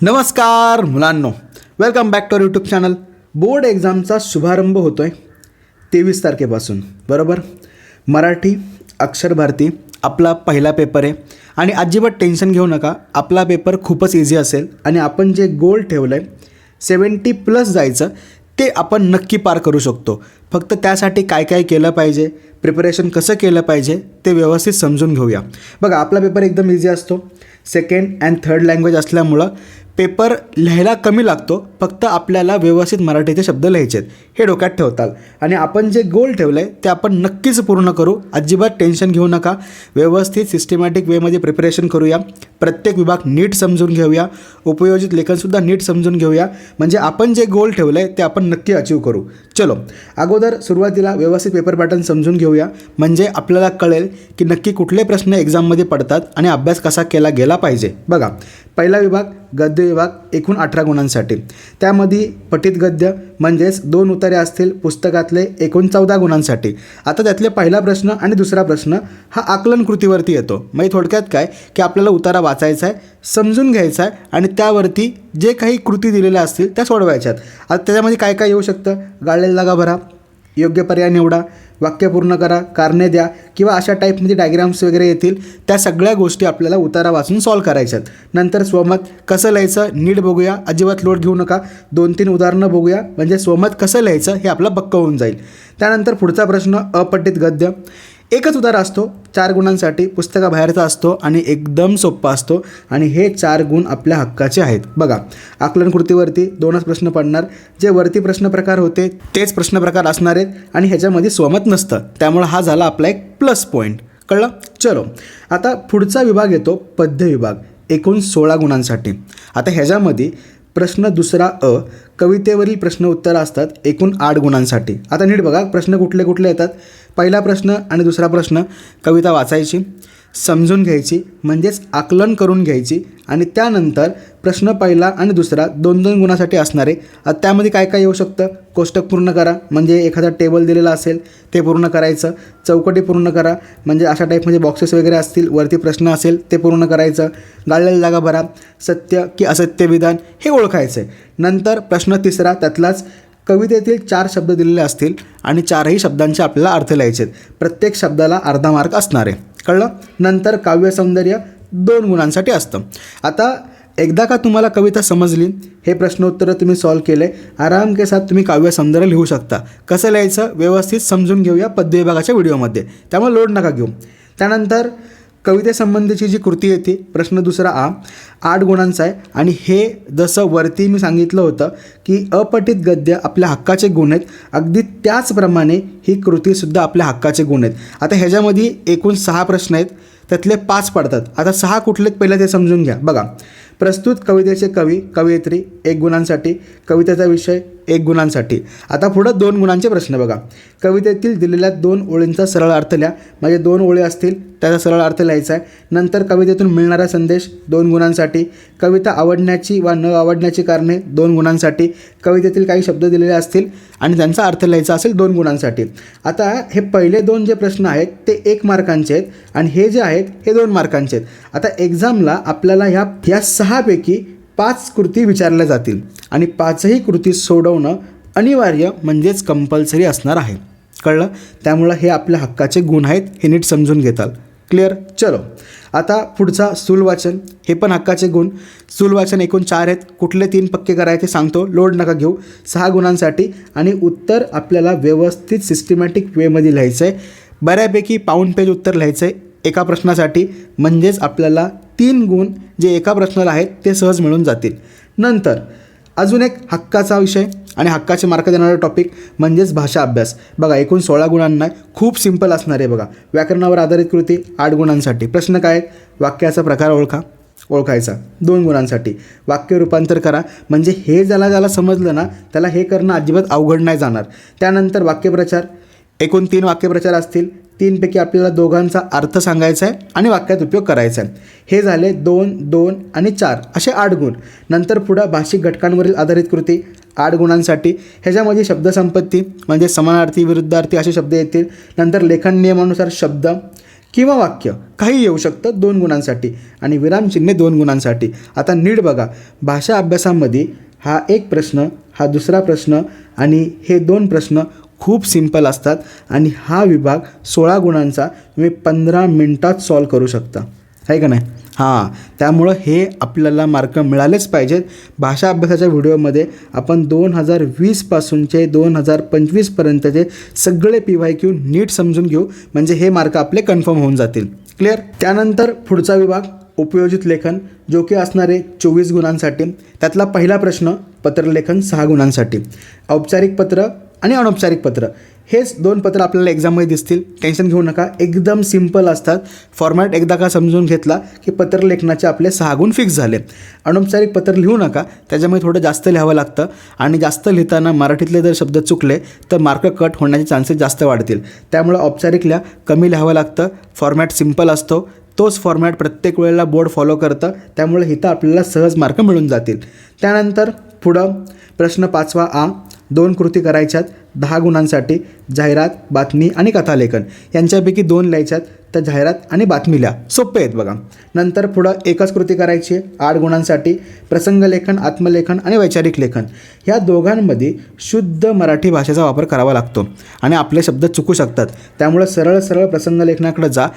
नमस्कार मुलांनो, welcome back to YouTube channel. Board एक्झामचा शुभारंभ होतो आहे 23 तारखेपासून, बरोबर. मराठी अक्षर भारती आपला पहिला पेपर आहे आणि अजिबात टेन्शन घेऊ नका. आपला पेपर खूपच इझी असेल आणि आपण जे गोल ठेवलं आहे 70+ जायचं ते आपण नक्की पार करू शकतो. फक्त त्यासाठी काय काय केलं पाहिजे, प्रिपरेशन कसं केलं पाहिजे ते व्यवस्थित समजून घेऊया. बघा, आपला पेपर एकदम इझी असतो. सेकंड अँड थर्ड लँग्वेज असल्यामुळं पेपर लिहायला कमी लागतो. फक्त आपल्याला व्यवस्थित मराठीचे शब्द लिहायचे आहेत, हे डोक्यात ठेवताल. आणि आपण जे गोल ठेवलं आहे ते आपण नक्कीच पूर्ण करू. अजिबात टेन्शन घेऊ नका. व्यवस्थित सिस्टमॅटिक वेमध्ये प्रिपरेशन करूया. प्रत्येक विभाग नीट समजून घेऊया. उपयोजित लेखनसुद्धा नीट समजून घेऊया. म्हणजे आपण जे गोल ठेवलं आहे ते आपण नक्की अचीव करू. चलो, अगोदर सुरुवातीला व्यवस्थित पेपर पॅटर्न समजून घेऊया. म्हणजे आपल्याला कळेल की नक्की कुठले प्रश्न एक्झाममध्ये पडतात आणि अभ्यास कसा केला गेला पाहिजे. बघा, पहिला विभाग गद्य विभाग, एकूण 18 गुणांसाठी. त्यामध्ये पठित गद्य म्हणजेच 2 उतारे असतील पुस्तकातले, एकूण 14 गुणांसाठी. आता त्यातले पहिला प्रश्न आणि दुसरा प्रश्न हा आकलन कृतीवरती येतो. म्हणजे थोडक्यात काय की आपल्याला उतारा वाचायचा आहे, समजून घ्यायचा आहे आणि त्यावरती जे काही कृती दिलेल्या असतील त्या सोडवायच्यात. आता त्याच्यामध्ये काय काय येऊ शकतं? गाळलेला जागा भरा, योग्य पर्याय निवडा, वाक्य पूर्ण करा, कारणे द्या किंवा अशा टाईपमध्ये डायग्राम्स वगैरे येतील. त्या सगळ्या गोष्टी आपल्याला उतारा वाचून सॉल्व करायच्यात. नंतर स्वमत कसं लिहायचं नीट बघूया. अजिबात लोड घेऊ नका. 2-3 उदाहरणं बघूया, म्हणजे स्वमत कसं लिहायचं हे आपलं पक्क होऊन जाईल. त्यानंतर पुढचा प्रश्न अपठित गद्य. एकच उतारा असतो, 4 गुणांसाठी, पुस्तकाबाहेरचा असतो आणि एकदम सोप्पा असतो आणि हे 4 गुण आपल्या हक्काचे आहेत. बघा, आकलन कृतीवरती 2च प्रश्न पडणार. जे वरती प्रश्न प्रकार होते तेच प्रश्न प्रकार असणार आहेत आणि ह्याच्यामध्ये स्वमत नसतं. त्यामुळे हा झाला आपला एक प्लस पॉईंट. कळलं? चलो, आता पुढचा विभाग येतो पद्य विभाग, एकूण 16 गुणांसाठी. आता ह्याच्यामध्ये प्रश्न दुसरा कवितेवरील प्रश्न उत्तरं असतात, एकूण 8 गुणांसाठी. आता नीट बघा, प्रश्न कुठले कुठले येतात. पहिला प्रश्न आणि दुसरा प्रश्न कविता वाचायची, समजून घ्यायची, म्हणजेच आकलन करून घ्यायची आणि त्यानंतर प्रश्न पहिला आणि दुसरा 2-2 गुणासाठी असणारे. त्यामध्ये काय काय येऊ शकतं? कोष्टक पूर्ण करा, म्हणजे एखादा टेबल दिलेला असेल ते पूर्ण करायचं. चौकटी पूर्ण करा, म्हणजे अशा टाईपमध्ये बॉक्सेस वगैरे असतील, वरती प्रश्न असेल ते पूर्ण करायचं. गाळलेली जागा भरा, सत्य की असत्य विधान हे ओळखायचं आहे. नंतर प्रश्न तिसरा, त्यातलाच कवितेतील 4 शब्द दिलेले असतील आणि 4ही शब्दांचे आपल्याला अर्थ लिहायचे आहेत. प्रत्येक शब्दाला अर्धा मार्क असणार आहे. कळलं? नंतर काव्य सौंदर्य 2 गुणांसाठी असतं. आता एकदा का तुम्हाला कविता समजली, हे प्रश्न उत्तरं तुम्ही सॉल्व केले, आराम के साथ तुम्ही काव्य सौंदर्य लिहू शकता. कसं लिहायचं व्यवस्थित समजून घेऊया पद्य विभागाच्या व्हिडिओमध्ये, त्यामुळे लोड नका घेऊ. त्यानंतर कवितेसंबंधीची जी कृती येते, प्रश्न दुसरा 8 गुणांचा आहे आणि हे जसं वरती मी सांगितलं होतं की अपठित गद्य आपल्या हक्काचे गुण आहेत, अगदी त्याचप्रमाणे ही कृतीसुद्धा आपल्या हक्काचे गुण आहेत. आता ह्याच्यामध्ये एकूण 6 प्रश्न आहेत, त्यातले 5 पडतात. आता 6 कुठलेत पहिलं ते समजून घ्या. बघा, प्रस्तुत कवितेचे कवी कवयित्री 1 गुणांसाठी, कवितेचा विषय 1 गुणांसाठी. आता पुढं 2 गुणांचे प्रश्न बघा. कवितेतील दिलेल्या 2 ओळींचा सरळ अर्थ लिहा, म्हणजे 2 ओळी असतील त्याचा सरळ अर्थ लिहायचा आहे. नंतर कवितेतून मिळणारा संदेश 2 गुणांसाठी. कविता आवडण्याची वा न आवडण्याची कारणे 2 गुणांसाठी. कवितेतील काही शब्द दिलेले असतील आणि त्यांचा अर्थ लिहायचा असेल 2 गुणांसाठी. आता हे पहिले 2 जे प्रश्न आहेत ते 1 मार्कांचे आहेत आणि हे जे आहेत हे 2 मार्कांचे आहेत. आता एक्झामला आपल्याला ह्या 6 पैकी 5 कृती विचारल्या जातील आणि 5ही कृती सोडवणं अनिवार्य म्हणजेच कंपल्सरी असणार आहे. कळलं? त्यामुळं हे आपल्या हक्काचे गुण आहेत, हे नीट समजून घेताल. क्लिअर? चलो, आता पुढचा स्थूलवाचन, हे पण हक्काचे गुण. स्थूलवाचन एकूण 4 आहेत. कुठले 3 पक्के करायचे सांगतो, लोड नका घेऊ. 6 गुणांसाठी आणि उत्तर आपल्याला व्यवस्थित सिस्टमॅटिक वेमध्ये लिहायचं आहे. बऱ्यापैकी पाऊण पेज उत्तर लिहायचं आहे एका प्रश्नासाठी, म्हणजेच आपल्याला 3 गुण जे एका प्रश्नाला आहेत ते सहज मिळून जातील. नंतर अजून एक हक्काचा विषय आणि हक्काचे मार्क देणारा टॉपिक म्हणजेच भाषा अभ्यास. बघा, एकूण 16 गुणांना खूप सिंपल असणार आहे. बघा, व्याकरणावर आधारित कृती 8 गुणांसाठी. प्रश्न काय आहेत? वाक्याचा प्रकार ओळखायचा 2 गुणांसाठी. वाक्य रूपांतर करा, म्हणजे हे ज्याला समजलं ना त्याला हे करणं अजिबात अवघड नाही जाणार. त्यानंतर वाक्यप्रचार, एकूण 3 वाक्यप्रचार असतील. 3 पैकी आपल्याला दोघांचा अर्थ सांगायचा आहे आणि वाक्यात उपयोग करायचा आहे. हे झाले 2, 2 आणि 4 असे 8 गुण. नंतर पुढं भाषिक घटकांवरील आधारित कृती 8 गुणांसाठी. ह्याच्यामध्ये शब्दसंपत्ती म्हणजे समानार्थी विरुद्धार्थी असे शब्द येतील. नंतर लेखन नियमानुसार शब्द, किंवा वाक्य काही येऊ शकतं 2 गुणांसाठी आणि विरामचिन्हे 2 गुणांसाठी. आता नीट बघा, भाषा अभ्यासामध्ये हा एक प्रश्न, हा दुसरा प्रश्न आणि हे 2 प्रश्न खूप सिंपल असतात आणि हा विभाग 16 गुणांचा तुम्ही 15 मिनटात सॉल्व करू शकता, आहे का नाही? हां, त्यामुळं हे आपल्याला मार्क मिळालेच पाहिजेत. भाषा अभ्यासाच्या व्हिडिओमध्ये आपण 2020पासूनचे 2025पर्यंतचे सगळे PYQ नीट समजून घेऊ, म्हणजे हे मार्क आपले कन्फर्म होऊन जातील. क्लिअर? त्यानंतर पुढचा विभाग उपयोजित लेखन, जो की असणार आहे 24 गुणांसाठी. त्यातला पहिला प्रश्न पत्रलेखन 6 गुणांसाठी. औपचारिक पत्र आणि अनौपचारिक पत्र हेच 2 पत्र आपल्याला एक्झाममध्ये दिसतील. टेन्शन घेऊ नका, एकदम सिंपल असतात. फॉर्मॅट एकदा का समजून घेतला की पत्रलेखनाचे आपले 6 गुण फिक्स झाले. अनौपचारिक पत्र लिहू नका, त्याच्यामुळे थोडं जास्त लिहावं लागतं आणि जास्त लिहिताना मराठीतले जर शब्द चुकले तर मार्क कट होण्याचे चान्सेस जास्त वाढतील. त्यामुळं औपचारिक कमी लिहावं लागतं. फॉर्मॅट सिंपल असतो, तोच फॉर्मॅट प्रत्येक वेळेला बोर्ड फॉलो करतं, त्यामुळे इथं आपल्याला सहज मार्क मिळून जातील. त्यानंतर पुढं प्रश्न 5वा आ, 2 कृती करायच्यात 10 गुणांसाठी. जाहिरात, बातमी आणि कथालेखन यांच्यापैकी 2 लिहायच्यात, तर जाहिरात आणि बातमी लिहा, सोपे आहेत बघा. नंतर पुढं एकच कृती करायची 8 गुणांसाठी. प्रसंगलेखन, आत्मलेखन आणि वैचारिक लेखन ह्या दोघांमध्ये शुद्ध मराठी भाषेचा वापर करावा लागतो आणि आपले शब्द चुकू शकतात. त्यामुळं सरळ सरळ प्रसंगलेखनाकडे जा.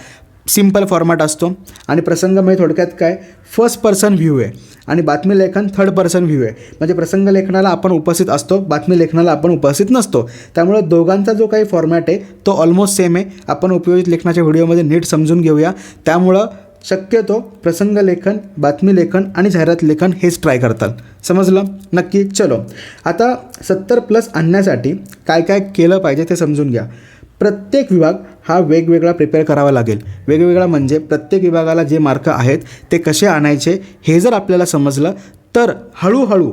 सिंपल फॉर्मॅट असतो आणि प्रसंग म्हणजे थोडक्यात काय, फर्स्ट पर्सन व्ह्यू आहे आणि बातमी लेखन थर्ड पर्सन व्ह्यू आहे. म्हणजे प्रसंग लेखनाला आपण उपस्थित असतो, बातमी लेखनाला आपण उपस्थित नसतो. त्यामुळे दोघांचा जो काही फॉर्मॅट आहे तो ऑलमोस्ट सेम आहे. आपण उपयोजित लेखनाच्या व्हिडिओमध्ये नीट समजून घेऊया. त्यामुळं शक्यतो प्रसंग लेखन, बातमी लेखन आणि जाहिरात लेखन हेच ट्राय करताल. समजलं? नक्की. चलो, आता 70+ आणण्यासाठी काय काय केलं पाहिजे ते समजून घ्या. प्रत्येक विभाग हा वेगवेगळा प्रिपेअर करावा लागेल. वेगवेगळा म्हणजे प्रत्येक विभागाला जे मार्क आहेत ते कसे आणायचे हे जर आपल्याला समजलं तर हळूहळू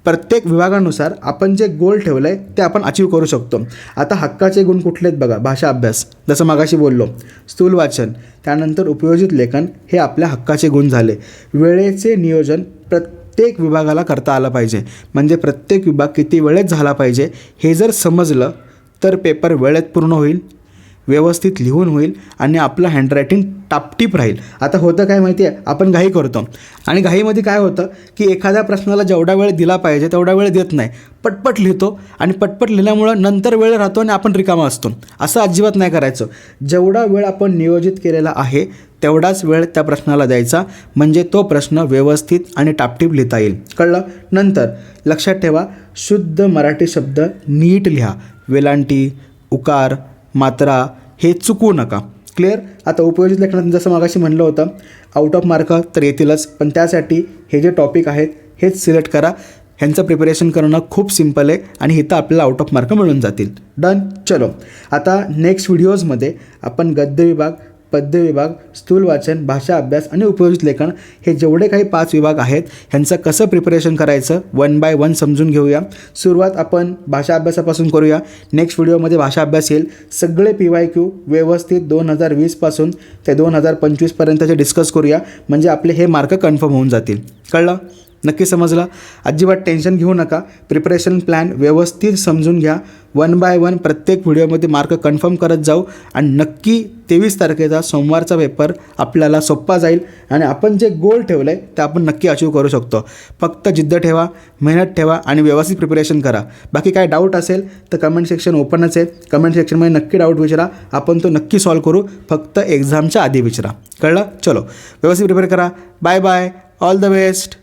प्रत्येक विभागानुसार आपण जे गोल ठेवलं आहे ते आपण अचीव करू शकतो. आता हक्काचे गुण कुठले आहेत बघा. भाषा अभ्यास, जसं मागाशी बोललो, स्थूल वाचन, त्यानंतर उपयोजित लेखन हे आपल्या हक्काचे गुण झाले. वेळेचे नियोजन प्रत्येक विभागाला करता आलं पाहिजे, म्हणजे प्रत्येक विभाग किती वेळेत झाला पाहिजे हे जर समजलं तर पेपर वेळेत पूर्ण होईल, व्यवस्थित लिहून होईल आणि आपलं हँडरायटिंग टापटीप राहील. आता होतं काय माहिती आहे, आपण घाई करतो आणि घाईमध्ये काय होतं की एखाद्या प्रश्नाला जेवढा वेळ दिला पाहिजे तेवढा वेळ देत नाही, पटपट लिहितो आणि पटपट लिहिल्यामुळं नंतर वेळ राहतो आणि आपण रिकामा असतो. असं अजिबात नाही करायचं. जेवढा वेळ आपण नियोजित केलेला आहे तेवढाच वेळ त्या प्रश्नाला द्यायचा, म्हणजे तो प्रश्न व्यवस्थित आणि टापटीप लिहिता येईल. कळलं? नंतर लक्षात ठेवा, शुद्ध मराठी शब्द नीट लिहा. वेलांटी, उकार, मात्रा हे चुकवू नका. क्लिअर? आता उपयोजित लेखनात जसं मागाशी म्हणलं होतं, आउट ऑफ मार्क तर येतीलच, पण त्यासाठी हे जे टॉपिक आहेत हेच सिलेक्ट करा. ह्यांचं प्रिपरेशन करणं खूप सिम्पल आहे आणि इथं आपल्याला आउट ऑफ मार्क मिळून जातील. डन. चलो, आता नेक्स्ट व्हिडिओजमध्ये आपण गद्य विभाग, पद्य विभाग, स्थूल वाचन, भाषा अभ्यास आणि उपयोजित लेखन हे जेवढे काही 5 विभाग आहेत ह्यांचं कसं प्रिपरेशन करायचं 1 बाय 1 समजून घेऊया. सुरुवात आपण भाषा अभ्यासापासून करूया. नेक्स्ट व्हिडिओमध्ये भाषा अभ्यास येईल. सगळे PYQ व्यवस्थित 2020पासून ते 2025पर्यंतचे डिस्कस करूया, म्हणजे आपले हे मार्क कन्फर्म होऊन जातील. कळलं? नक्की समजलं? अजिबात टेन्शन घेऊ नका. प्रिपरेशन प्लॅन व्यवस्थित समजून घ्या. 1 बाय 1 प्रत्येक व्हिडिओमध्ये मार्क कन्फर्म करत जाऊ आणि नक्की 23 तारखेचा सोमवारचा पेपर आपल्याला सोप्पा जाईल आणि आपण जे गोल ठेवलं आहे ते आपण नक्की अचीव करू शकतो. फक्त जिद्द ठेवा, मेहनत ठेवा आणि व्यवस्थित प्रिपरेशन करा. बाकी काय डाऊट असेल तर कमेंट सेक्शन ओपनच आहे. कमेंट सेक्शनमध्ये नक्की डाऊट विचारा, आपण तो नक्की सॉल्व करू. फक्त एक्झामच्या आधी विचारा. कळलं? चलो, व्यवस्थित प्रिपेअर करा. Bye bye. All the best.